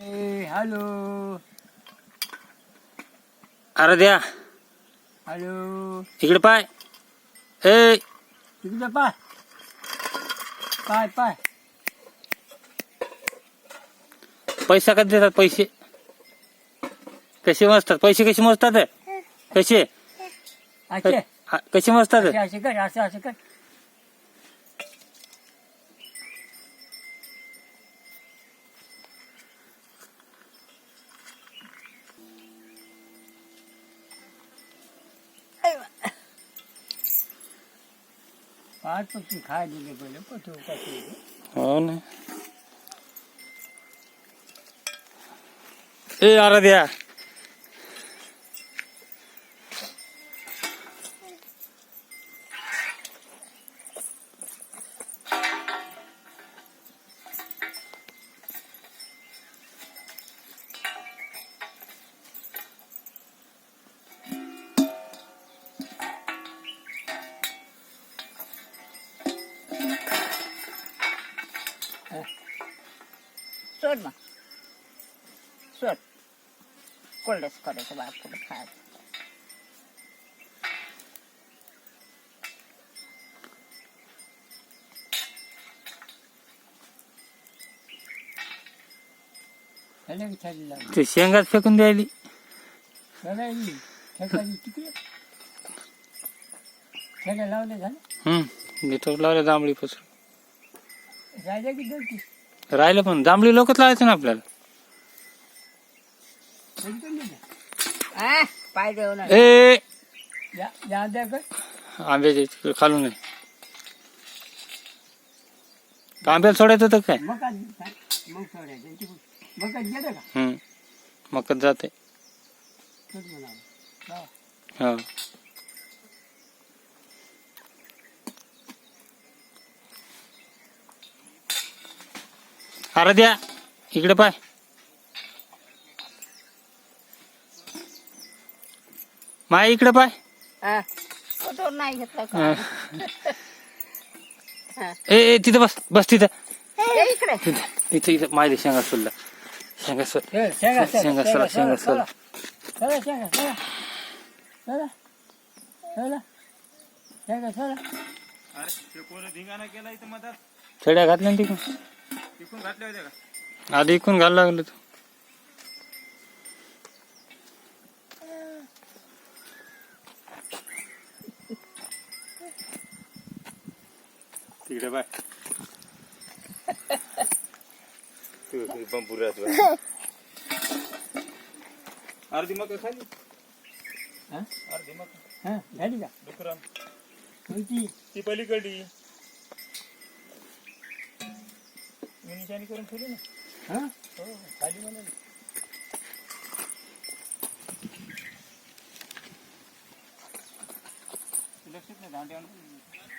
Hello अरे द्या hello इकडे पाय. ए तिकडे पाय पाय पाय पैसा कधी देतात? पैसे कसे मोजतात? पैसे कसे मोजतात? कसे असे कसे मोजतात? असे असे कर असं असं कर. पाच पक्षी खाय दिले पहिले पटू कसे. हो ना. ए अरे द्या सोड मग सोड कोल्डच करायचं बाळ पुढे खायचं. त्याला विचारली ते शेंगात फेकून द्यायली. लावली ठेकाली तिकडे ठेका लावले झालं नेटवर्क लावले जांभळी पासून राजा की दोन राहिलं, पण जांभळी लोकच लावायचं ना आपल्याला. पाय देऊ ना. ए द्या आंब्याचे तिकडे खालून आहे. आंब्याला सोडायचं होतं काय? मग सोडायचं मग गेलं का मकत जाते. हो अरे द्या इकडे पाय. माय इकडे पाय. नाही घेतलं का? ए तिथं बस बस तिथं इकडे तिथे इथं माय शेंगा सोडला. शेंगा सोड शेंगा सोडा शेंगा सोडा. छड्या घातल्या तिकडून आधी इकून घालायला लागलं तू. तिकडे बाय पंपूर राहतो. अर्धी मका खाली अर्धी मका झाली का डुकरान कोणती ती पलीकडली मी निशाणी करून ठेवली ना. हा हो खाली म्हणाली. लक्षात नाही दांडे आणून